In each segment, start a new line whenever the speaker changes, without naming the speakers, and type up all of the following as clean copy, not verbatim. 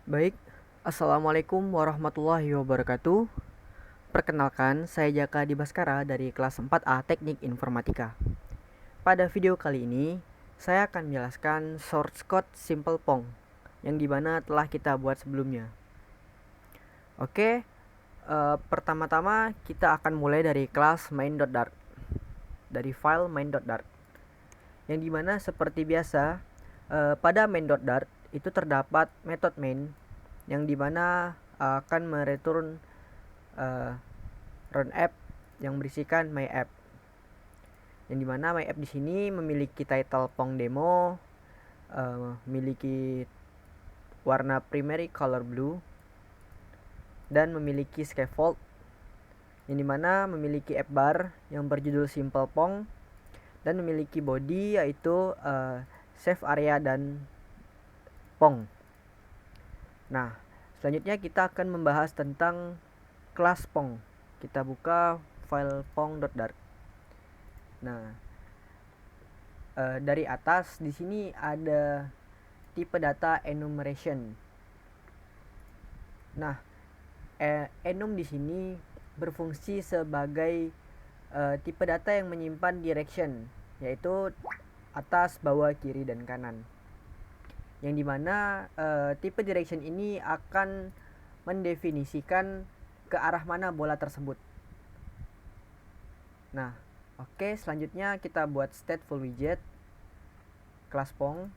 Baik, Assalamualaikum warahmatullahi wabarakatuh. Perkenalkan, saya Jaka Dibaskara dari kelas 4A Teknik Informatika. Pada video kali ini, saya akan menjelaskan source code Simple Pong yang dimana telah kita buat sebelumnya. Oke, pertama-tama kita akan mulai dari kelas main.dart, dari file main.dart, yang dimana seperti biasa pada main.dart itu terdapat metode main yang dimana akan mereturn run app yang berisikan my app, yang dimana my app di sini memiliki title Pong demo, memiliki warna primary color blue, dan memiliki scaffold yang dimana memiliki app bar yang berjudul Simple Pong dan memiliki body yaitu save area dan Pong. Nah, selanjutnya kita akan membahas tentang kelas Pong. Kita buka file pong.dart. Nah, dari atas di sini ada tipe data enumeration. Nah, enum di sini berfungsi sebagai tipe data yang menyimpan direction, yaitu atas, bawah, kiri, dan kanan. Yang dimana tipe direction ini akan mendefinisikan ke arah mana bola tersebut. Nah, oke, selanjutnya kita buat stateful widget kelas Pong,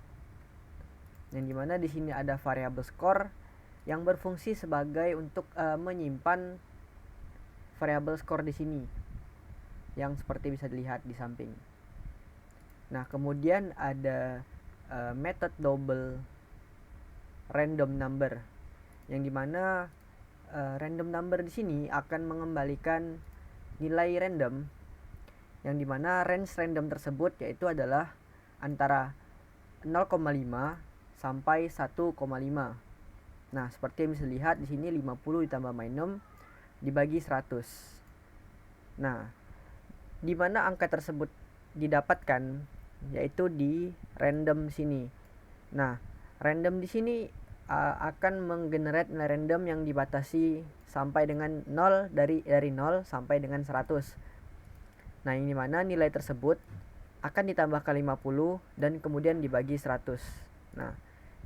yang dimana di sini ada variabel score yang berfungsi sebagai untuk menyimpan variabel score di sini, yang seperti bisa dilihat di samping. Nah, kemudian ada method double random number, yang dimana random number di sini akan mengembalikan nilai random, yang dimana range random tersebut yaitu adalah antara 0,5 sampai 1,5. Nah, seperti yang bisa dilihat di sini 50 ditambah -6 dibagi 100. Nah, di mana angka tersebut didapatkan yaitu di random sini. Nah, random di sini akan menggenerate nilai random yang dibatasi sampai dengan 0 dari 0 sampai dengan 100. Nah, ini mana nilai tersebut akan ditambahkan 50 dan kemudian dibagi 100. Nah,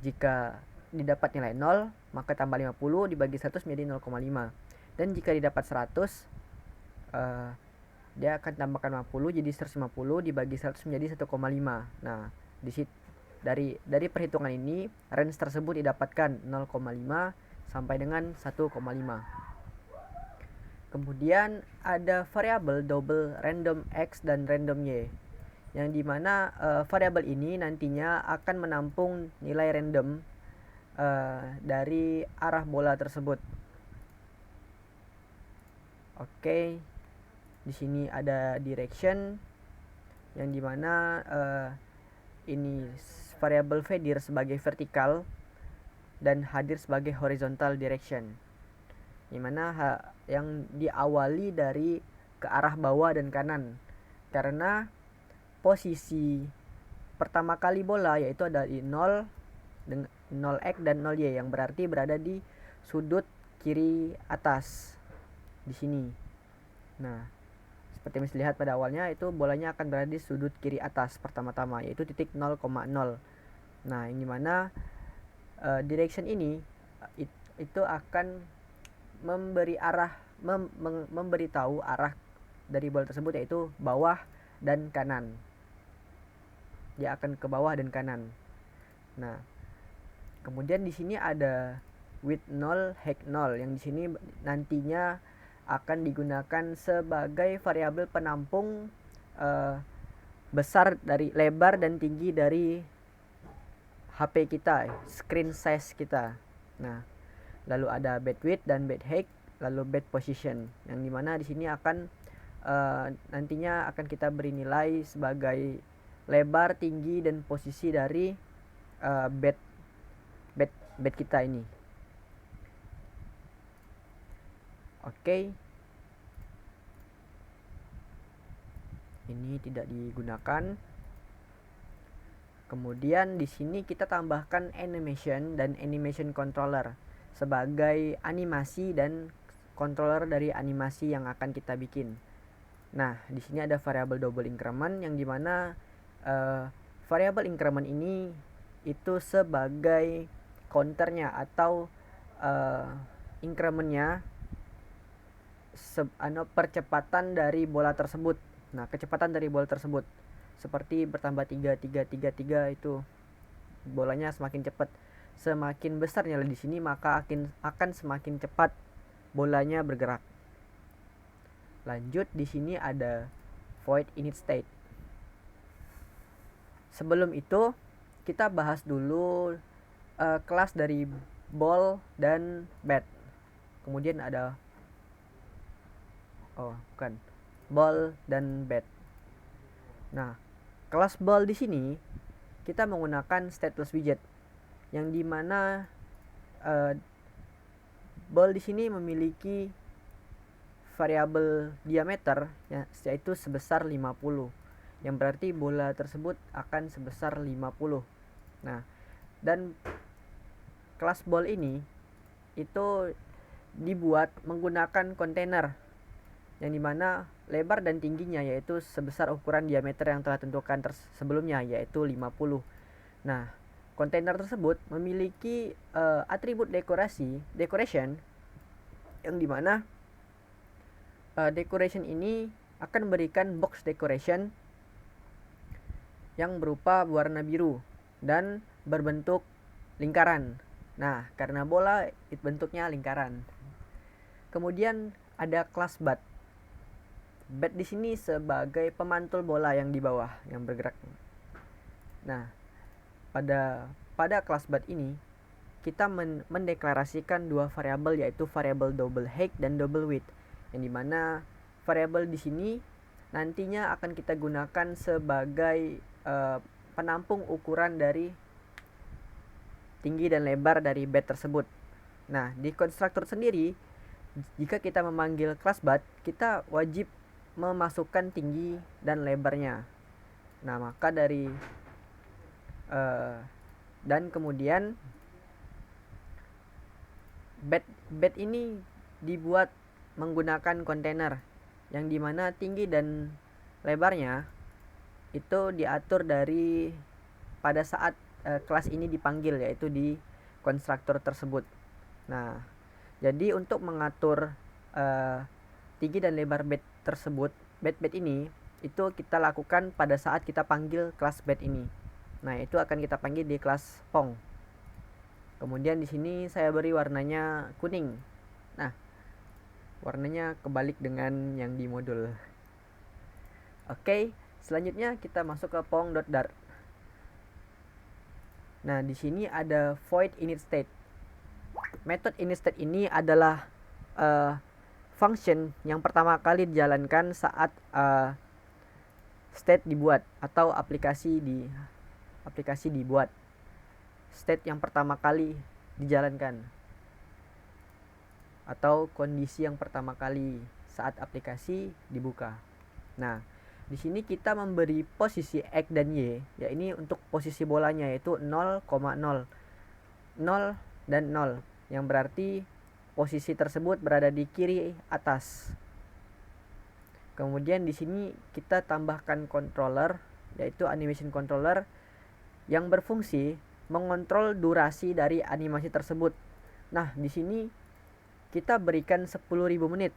jika didapat nilai 0, maka tambah 50 dibagi 100 menjadi 0,5. Dan jika didapat 100, dia akan tambahkan 50 jadi 150 dibagi 100 menjadi 1,5. Nah, dari perhitungan ini range tersebut didapatkan 0,5 sampai dengan 1,5. Kemudian ada variabel double random x dan random y, yang dimana variabel ini nantinya akan menampung nilai random dari arah bola tersebut. Oke, di sini ada direction, yang dimana ini variabel v-dir sebagai vertikal dan h-dir sebagai horizontal direction, dimana yang diawali dari ke arah bawah dan kanan, karena posisi pertama kali bola yaitu ada di 0 0x dan 0y, yang berarti berada di sudut kiri atas di sini. Nah, seperti yang bisa dilihat pada awalnya itu bolanya akan berada di sudut kiri atas pertama-tama yaitu titik 0,0. Nah, ini mana direction ini itu akan memberitahu arah dari bola tersebut yaitu bawah dan kanan. Dia akan ke bawah dan kanan. Nah, kemudian di sini ada width 0, height 0, yang di sini nantinya akan digunakan sebagai variabel penampung besar dari lebar dan tinggi dari HP kita, screen size kita. Nah, lalu ada bed width dan bed height, lalu bed position, yang dimana di sini akan nantinya akan kita beri nilai sebagai lebar, tinggi, dan posisi dari bed kita ini. Oke. Ini tidak digunakan. Kemudian di sini kita tambahkan animation dan animation controller sebagai animasi dan controller dari animasi yang akan kita bikin. Nah, di sini ada variabel double increment yang dimana variabel increment ini itu sebagai counternya atau incrementnya percepatan dari bola tersebut. Nah, kecepatan dari bola tersebut seperti bertambah 3 itu bolanya semakin cepat. Semakin besar nilai di sini maka akan semakin cepat bolanya bergerak. Lanjut, di sini ada void init state. Sebelum itu kita bahas dulu kelas dari ball dan bat. Kemudian ada ball dan bat. Nah, kelas ball di sini kita menggunakan stateless widget yang dimana ball di sini memiliki variabel diameter yaitu sebesar 50, yang berarti bola tersebut akan sebesar 50. Nah, dan kelas ball ini itu dibuat menggunakan kontainer yang dimana lebar dan tingginya yaitu sebesar ukuran diameter yang telah tentukan sebelumnya yaitu 50. Nah, kontainer tersebut memiliki atribut decoration yang dimana decoration ini akan memberikan box decoration yang berupa warna biru dan berbentuk lingkaran. Nah, karena bola bentuknya lingkaran. Kemudian ada kelas bat. Bat di sini sebagai pemantul bola yang di bawah yang bergerak. Nah, pada kelas bat ini kita mendeklarasikan dua variabel yaitu variabel double height dan double width, yang dimana variabel di sini nantinya akan kita gunakan sebagai penampung ukuran dari tinggi dan lebar dari bat tersebut. Nah, di konstruktor sendiri, jika kita memanggil kelas bat, kita wajib memasukkan tinggi dan lebarnya. Nah, maka dari dan kemudian bat ini dibuat menggunakan kontainer yang dimana tinggi dan lebarnya itu diatur dari pada saat kelas ini dipanggil, yaitu di konstruktor tersebut. Nah, jadi untuk mengatur tinggi dan lebar bat tersebut, bat ini itu kita lakukan pada saat kita panggil kelas bat ini. Nah, itu akan kita panggil di kelas pong. Kemudian di sini saya beri warnanya kuning. Nah, warnanya kebalik dengan yang di modul. Oke, selanjutnya kita masuk ke pong.dart. Nah, di sini ada void init state. Method init state ini adalah function yang pertama kali dijalankan saat state dibuat atau aplikasi dibuat. State yang pertama kali dijalankan atau kondisi yang pertama kali saat aplikasi dibuka. Nah, di sini kita memberi posisi X dan Y, ya ini untuk posisi bolanya yaitu 0,0, 0 dan 0, yang berarti posisi tersebut berada di kiri atas. Kemudian di sini kita tambahkan controller yaitu animation controller yang berfungsi mengontrol durasi dari animasi tersebut. Nah, di sini kita berikan 10.000 menit.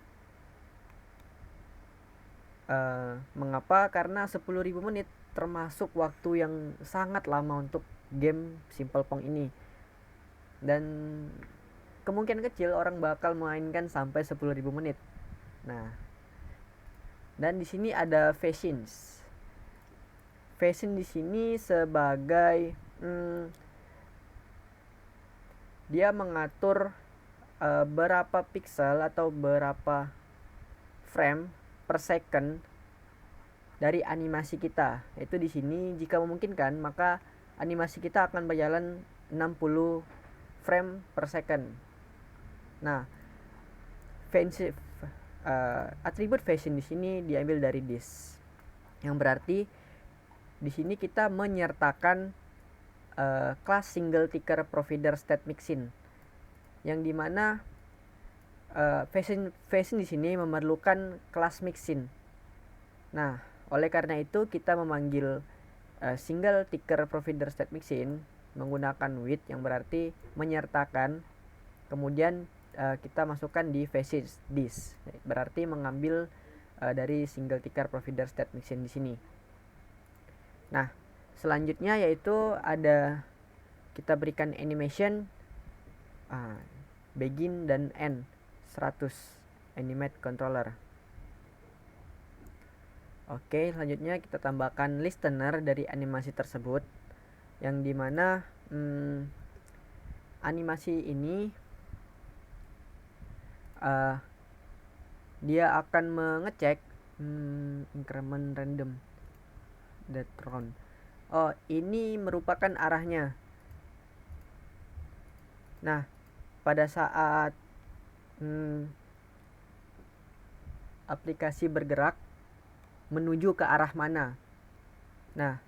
Mengapa? Karena 10.000 menit termasuk waktu yang sangat lama untuk game Simple Pong ini. Dan kemungkinan kecil orang bakal mainkan sampai 10.000 menit. Nah, dan di sini ada fashions. Fashion di sini sebagai dia mengatur berapa pixel atau berapa frame per second dari animasi kita. Itu di sini jika memungkinkan maka animasi kita akan berjalan 60 frame per second. Nah, atribut fashion di sini diambil dari this, yang berarti di sini kita menyertakan kelas single ticker provider state mixin, yang dimana fashion di sini memerlukan kelas mixin. Nah, oleh karena itu kita memanggil single ticker provider state mixin menggunakan with, yang berarti menyertakan, kemudian kita masukkan di facet this, berarti mengambil dari single ticker provider state mixin di sini. Nah, selanjutnya yaitu ada kita berikan animation begin dan end 100 animate controller. Oke, selanjutnya kita tambahkan listener dari animasi tersebut, yang dimana animasi ini dia akan mengecek increment random that round. Oh, ini merupakan arahnya. Nah, pada saat aplikasi bergerak menuju ke arah mana. Nah,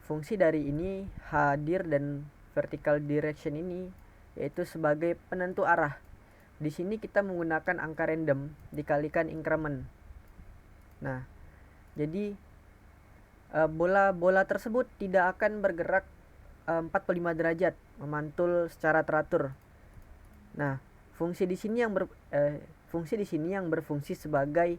fungsi dari ini hadir dan vertical direction ini yaitu sebagai penentu arah. Di sini kita menggunakan angka random dikalikan increment. Nah, jadi bola tersebut tidak akan bergerak 45 derajat memantul secara teratur. Nah, fungsi di sini yang berfungsi sebagai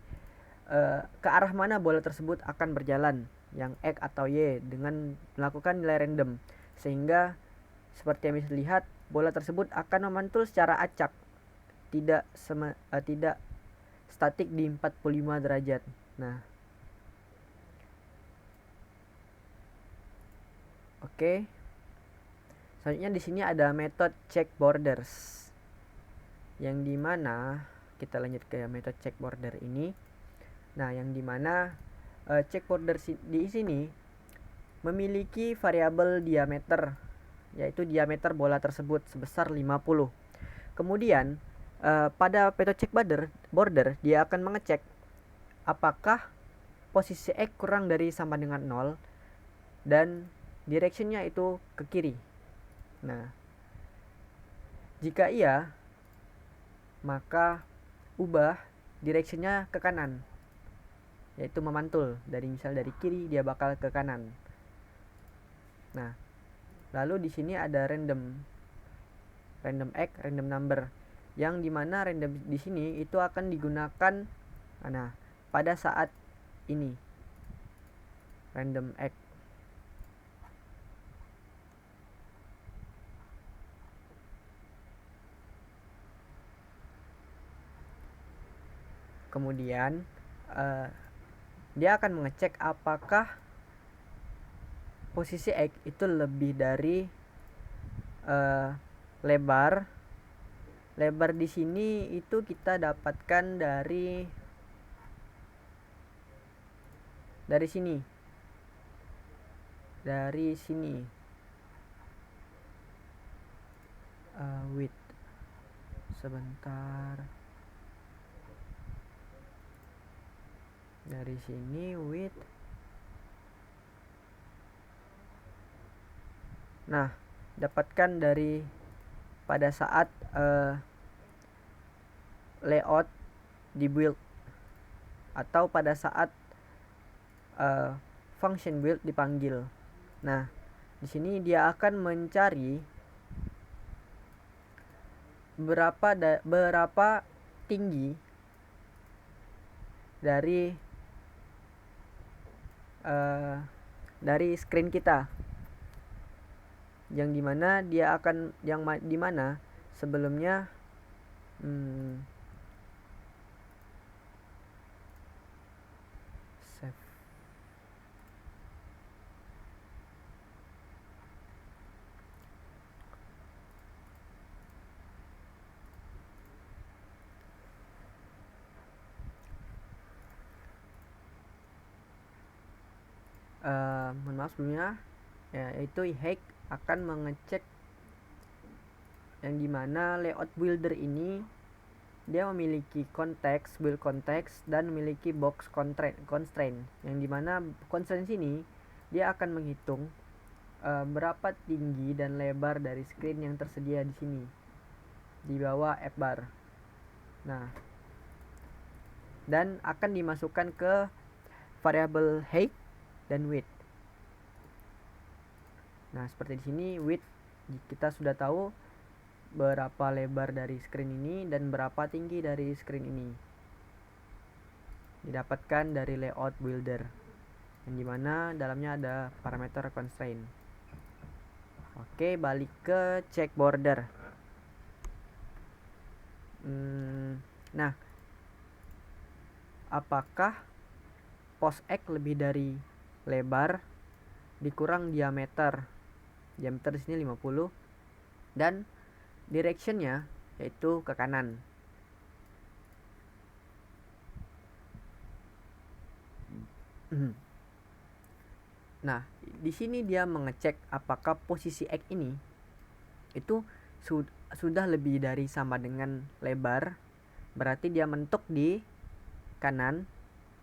ke arah mana bola tersebut akan berjalan, yang X atau Y, dengan melakukan nilai random, sehingga seperti yang bisa dilihat bola tersebut akan memantul secara acak, tidak statik di 45 derajat. Nah, oke. Selanjutnya di sini ada metode check borders, yang dimana kita lanjut ke metode check border ini. Nah, yang dimana check border di sini memiliki variabel diameter, yaitu diameter bola tersebut sebesar 50. Kemudian pada metode check border dia akan mengecek apakah posisi X kurang dari sama dengan 0 dan directionnya itu ke kiri. Nah, jika iya, maka ubah directionnya ke kanan, yaitu memantul misal dari kiri dia bakal ke kanan. Nah, lalu di sini ada random X, random number, yang dimana random di sini itu akan digunakan pada saat ini random X. Kemudian dia akan mengecek apakah posisi X itu lebih dari lebar di sini itu kita dapatkan dari sini width sebentar, dari sini width. Nah, dapatkan dari pada saat layout di build atau pada saat function build dipanggil. Nah, di sini dia akan mencari berapa tinggi dari screen kita, yang dimana sebelumnya save. Mohon maaf sebelumnya, yaitu Hack akan mengecek yang dimana layout builder ini dia memiliki build context dan memiliki box constraint, yang dimana constraint ini dia akan menghitung berapa tinggi dan lebar dari screen yang tersedia di sini di bawah app bar. Nah, dan akan dimasukkan ke variabel height dan width. Nah, seperti di sini width kita sudah tahu berapa lebar dari screen ini dan berapa tinggi dari screen ini. Didapatkan dari layout builder, yang dimana dalamnya ada parameter constraint. Oke, balik ke check border. Nah, apakah pos X lebih dari lebar dikurang diameter? Diameter di sini 50 dan directionnya yaitu ke kanan. Nah, di sini dia mengecek apakah posisi X ini itu sudah lebih dari sama dengan lebar, berarti dia mentok di kanan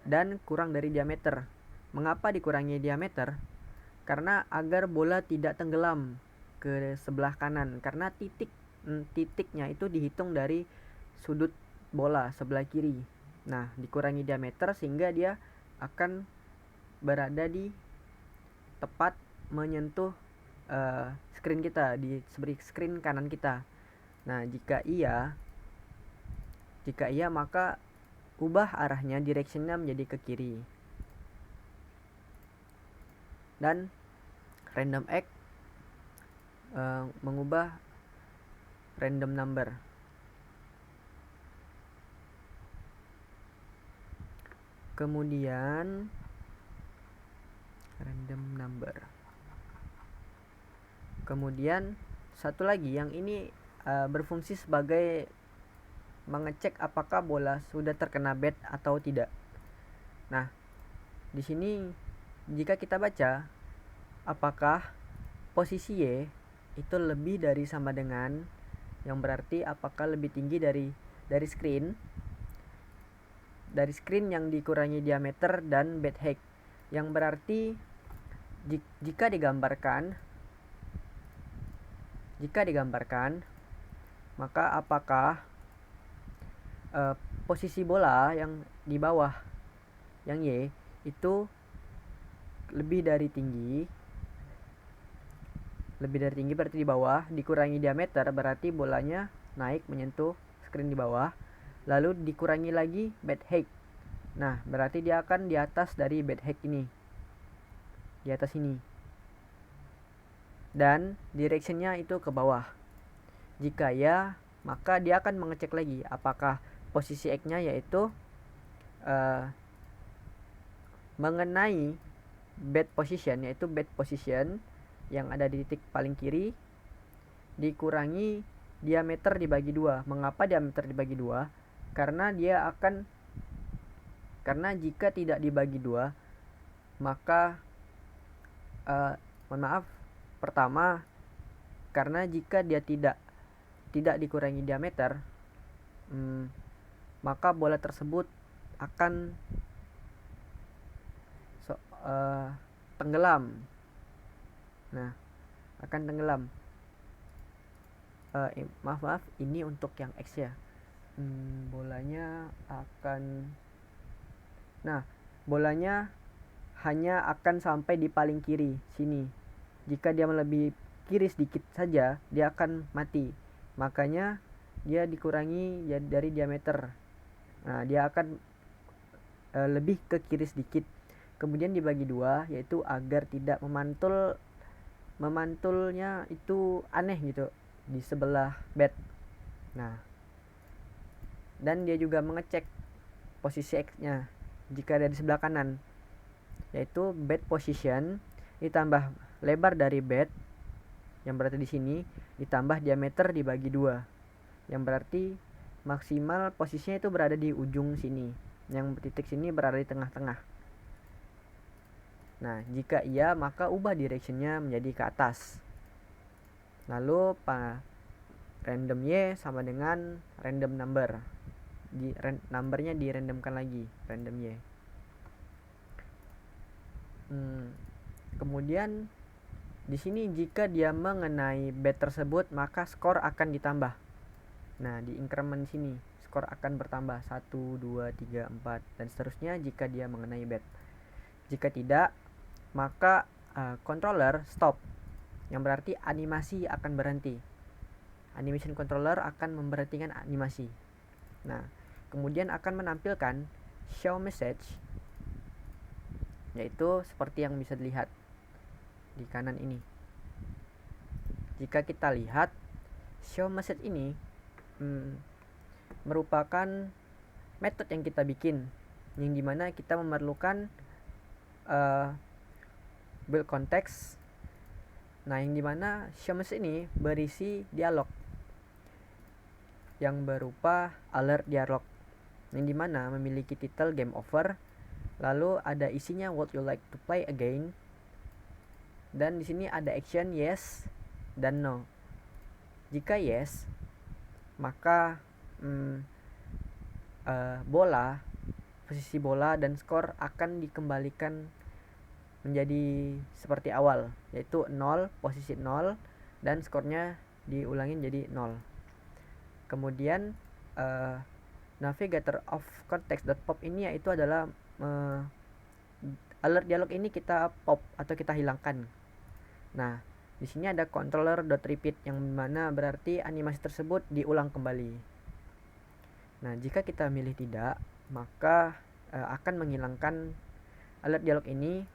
dan kurang dari diameter. Mengapa dikurangi diameter? Karena agar bola tidak tenggelam ke sebelah kanan, karena titiknya itu dihitung dari sudut bola sebelah kiri. Nah, dikurangi diameter sehingga dia akan berada di tepat menyentuh screen kita, di screen kanan kita. Nah, jika iya maka ubah arahnya, directionnya menjadi ke kiri. Dan random X mengubah random number. Kemudian random number. Kemudian satu lagi yang ini berfungsi sebagai mengecek apakah bola sudah terkena bed atau tidak. Nah, di sini jika kita baca apakah posisi Y itu lebih dari sama dengan, yang berarti apakah lebih tinggi dari screen yang dikurangi diameter dan bed height, yang berarti jika digambarkan maka apakah posisi bola yang di bawah yang Y itu lebih dari tinggi berarti di bawah, dikurangi diameter berarti bolanya naik menyentuh screen di bawah, lalu dikurangi lagi bed height. Nah, berarti dia akan di atas dari bed height ini, di atas ini, dan directionnya itu ke bawah. Jika ya, maka dia akan mengecek lagi apakah posisi X-nya yaitu mengenai bed position, yaitu bed position yang ada di titik paling kiri dikurangi diameter dibagi 2. Mengapa diameter dibagi 2? Karena jika tidak dibagi 2 maka pertama, karena jika dia tidak dikurangi diameter, maka bola tersebut akan tenggelam. Nah, akan tenggelam. Maaf, ini untuk yang X ya. Bolanya hanya akan sampai di paling kiri sini. Jika dia lebih kiri sedikit saja, dia akan mati. Makanya dia dikurangi dari diameter. Nah, dia akan lebih ke kiri sedikit. Kemudian dibagi 2, yaitu agar tidak memantulnya itu aneh gitu di sebelah bed. Nah, dan dia juga mengecek posisi X-nya jika ada di sebelah kanan, yaitu bed position ditambah lebar dari bed, yang berarti di sini, ditambah diameter dibagi 2, yang berarti maksimal posisinya itu berada di ujung sini, yang titik sini berada di tengah-tengah. Nah, jika iya maka ubah directionnya menjadi ke atas. Lalu random Y sama dengan random number. Numbernya dirandomkan lagi, random Y. Kemudian di sini jika dia mengenai bed tersebut, maka skor akan ditambah. Nah, di increment sini skor akan bertambah 1, 2, 3, 4 dan seterusnya jika dia mengenai bed. Jika tidak, maka controller stop, yang berarti animasi akan berhenti. Animation controller akan memberhentikan animasi. Nah, kemudian akan menampilkan show message, yaitu seperti yang bisa dilihat di kanan ini. Jika kita lihat show message ini merupakan metode yang kita bikin, yang dimana kita memerlukan build context. Nah, yang dimana show message ini berisi dialog yang berupa alert dialog, yang dimana memiliki title game over, lalu ada isinya would you like to play again, dan di sini ada action yes dan no. Jika yes, maka posisi bola dan skor akan dikembalikan menjadi seperti awal, yaitu 0, posisi 0, dan skornya diulangin jadi 0. Kemudian navigator of context.pop ini yaitu adalah alert dialog ini kita pop atau kita hilangkan. Nah, di sini ada controller.repeat yang mana berarti animasi tersebut diulang kembali. Nah, jika kita milih tidak, maka akan menghilangkan alert dialog ini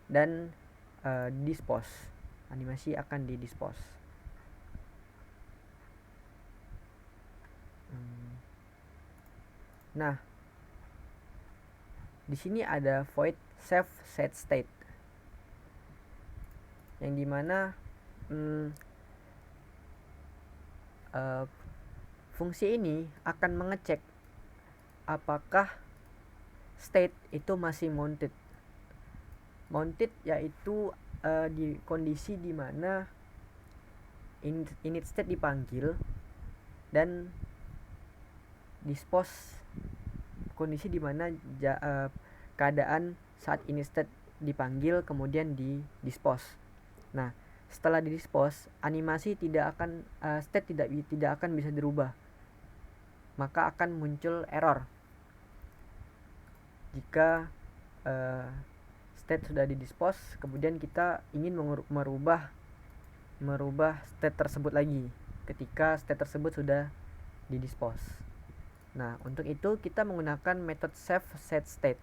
dan dispose. Animasi akan di dispose. Nah, di sini ada void save set state, yang dimana fungsi ini akan mengecek apakah state itu masih mounted. Mounted yaitu di kondisi dimana init state dipanggil dan dispose kondisi dimana keadaan saat init state dipanggil kemudian di dispose. Nah, setelah di dispose, animasi tidak akan state tidak akan bisa dirubah, maka akan muncul error jika state sudah di dispose kemudian kita ingin merubah state tersebut lagi ketika state tersebut sudah di dispose. Nah, untuk itu kita menggunakan metode save set state,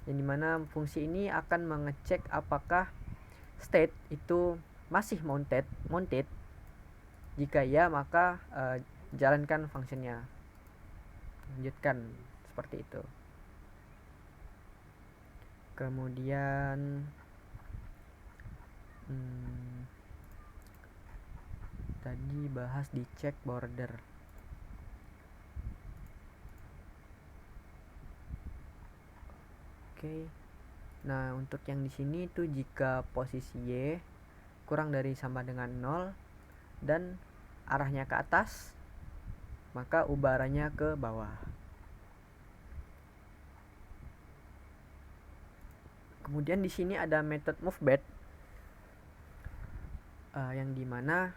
yang dimana fungsi ini akan mengecek apakah state itu masih mounted. Jika ya, maka jalankan fungsinya, lanjutkan, seperti itu. Kemudian tadi bahas di check border. Oke. Nah, untuk yang di sini tuh jika posisi Y kurang dari sama dengan 0 dan arahnya ke atas, maka ubarannya ke bawah. Kemudian di sini ada method movebed, yang dimana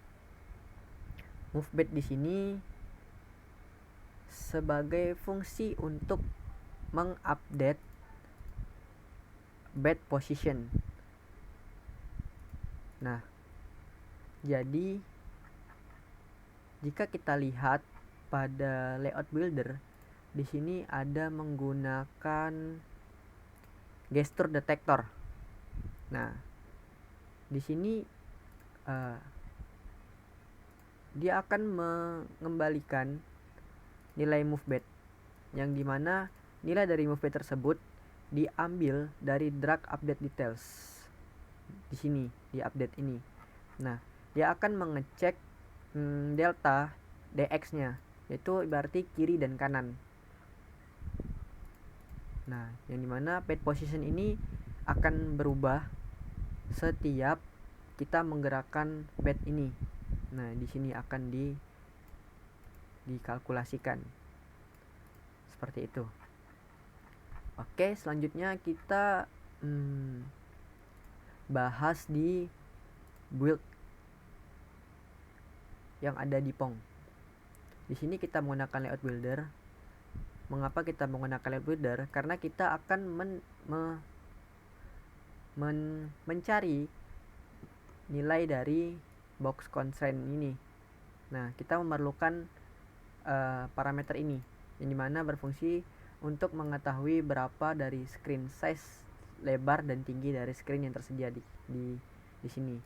movebed di sini sebagai fungsi untuk mengupdate bed position. Nah, jadi jika kita lihat pada layout builder, di sini ada menggunakan gesture detector. Nah, di sini dia akan mengembalikan nilai movebed, yang dimana nilai dari movebed tersebut diambil dari drag update details. Di sini di update ini. Nah, dia akan mengecek delta dx-nya, yaitu berarti kiri dan kanan. Nah, yang dimana bed position ini akan berubah setiap kita menggerakkan bed ini. Nah, di sini akan dikalkulasikan seperti itu. Oke, selanjutnya kita bahas di build yang ada di Pong. Di sini kita menggunakan layout builder. Mengapa kita menggunakan layout builder? Karena kita akan mencari nilai dari box constraint ini. Nah, kita memerlukan parameter ini, yang dimana berfungsi untuk mengetahui berapa dari screen size, lebar dan tinggi dari screen yang tersedia di sini.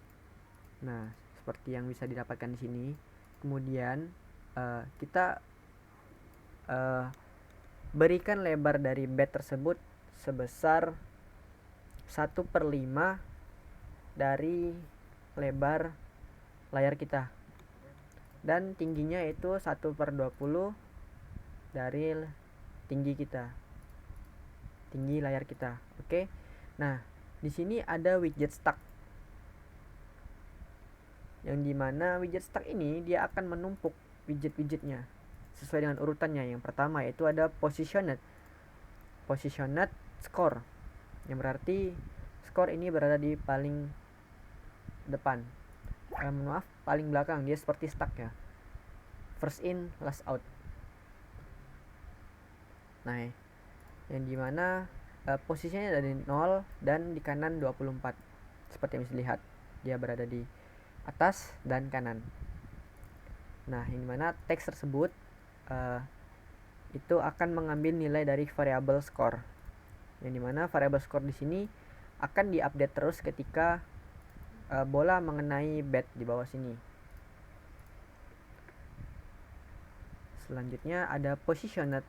Nah, seperti yang bisa didapatkan di sini. Kemudian kita berikan lebar dari bed tersebut sebesar 1/5 dari lebar layar kita, dan tingginya itu 1/20 dari tinggi kita, tinggi layar kita. Oke. Nah, di sini ada widget stack, yang dimana widget stack ini dia akan menumpuk widget-widgetnya sesuai dengan urutannya. Yang pertama yaitu ada positioned score, yang berarti score ini berada di paling depan, paling belakang, dia seperti stack ya, first in last out. Nah, yang dimana posisinya ada di 0 dan di kanan 24, seperti yang bisa dilihat, dia berada di atas dan kanan. Nah, yang dimana teks tersebut itu akan mengambil nilai dari variabel score, yang dimana variabel score di sini akan diupdate terus ketika bola mengenai bed di bawah sini. Selanjutnya ada positioned,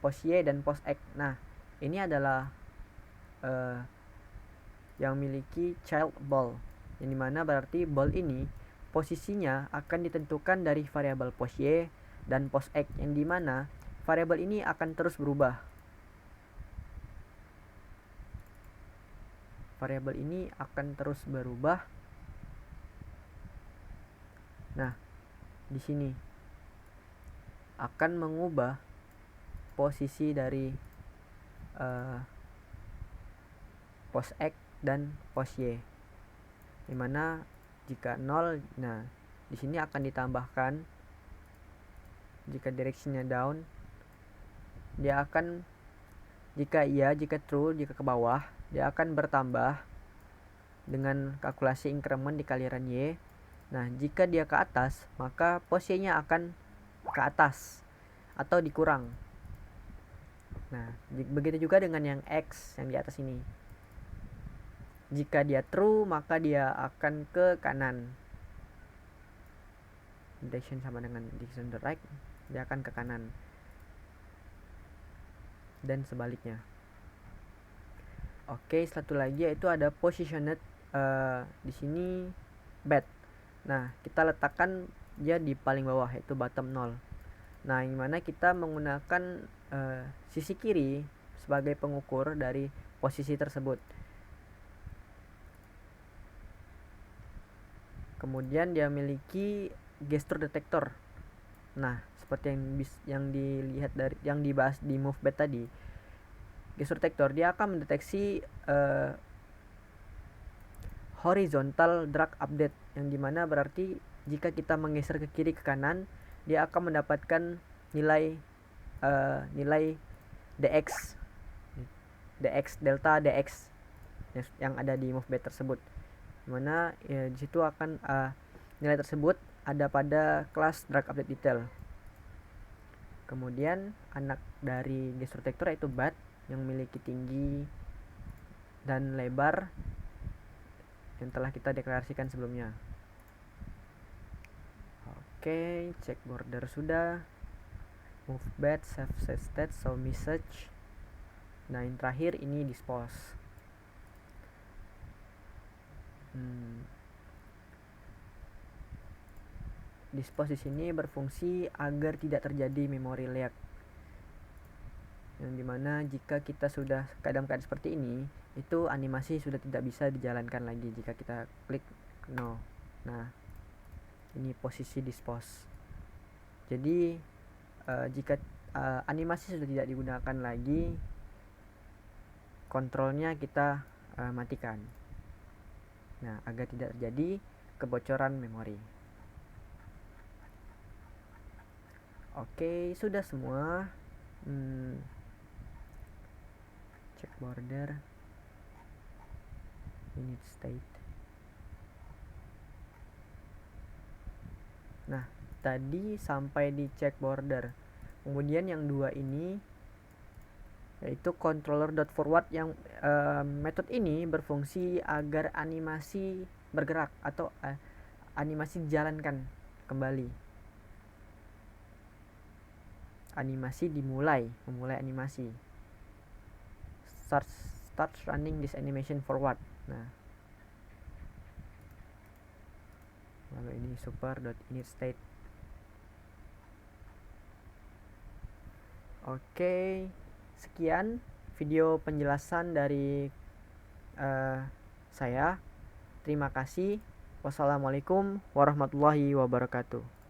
post Y dan post X. Nah, ini adalah yang memiliki child ball, yang dimana berarti ball ini posisinya akan ditentukan dari variabel post Y dan post X, yang dimana variabel ini akan terus berubah. Variabel ini akan terus berubah. Nah, di sini akan mengubah posisi dari post X dan post Y, dimana jika 0, nah di sini akan ditambahkan. Jika directionnya down, dia akan, jika iya, jika true, jika ke bawah, dia akan bertambah dengan kalkulasi increment di kaliran Y. Nah, jika dia ke atas, maka posisinya akan ke atas atau dikurang. Nah, begitu juga dengan yang X yang di atas ini. Jika dia true, maka dia akan ke kanan. Direction sama dengan direction the right, dia akan ke kanan. Dan sebaliknya. Oke, satu lagi yaitu ada positioned, di sini bed. Nah, kita letakkan dia di paling bawah, yaitu bottom 0. Nah, yang mana kita menggunakan sisi kiri sebagai pengukur dari posisi tersebut. Kemudian dia memiliki gesture detector. Nah, seperti yang dilihat dari yang dibahas di move bed tadi, gesture detector dia akan mendeteksi horizontal drag update, yang dimana berarti jika kita menggeser ke kiri ke kanan, dia akan mendapatkan nilai dx delta dx yang ada di move bed tersebut, dimana ya, di situ akan nilai tersebut ada pada kelas drag update detail. Kemudian anak dari gesture detector yaitu bat, yang memiliki tinggi dan lebar yang telah kita deklarasikan sebelumnya. Oke, check border sudah. Move bed, save state, show message. Nah, yang terakhir ini dispose. Dispose di sini berfungsi agar tidak terjadi memory leak, yang dimana jika kita sudah keadaan seperti ini, itu animasi sudah tidak bisa dijalankan lagi jika kita klik no. Nah, ini posisi dispose. Jadi jika animasi sudah tidak digunakan lagi, kontrolnya kita matikan. Nah, agar tidak terjadi kebocoran memori. Oke, sudah semua. Check border, init state. Nah, tadi sampai di check border. Kemudian yang dua ini yaitu controller.forward, yang metode ini berfungsi agar animasi bergerak atau animasi dijalankan kembali. Animasi memulai animasi. Starts running this animation forward. Nah, lalu ini super.initState. Oke, sekian video penjelasan dari saya. Terima kasih. Wassalamualaikum warahmatullahi wabarakatuh.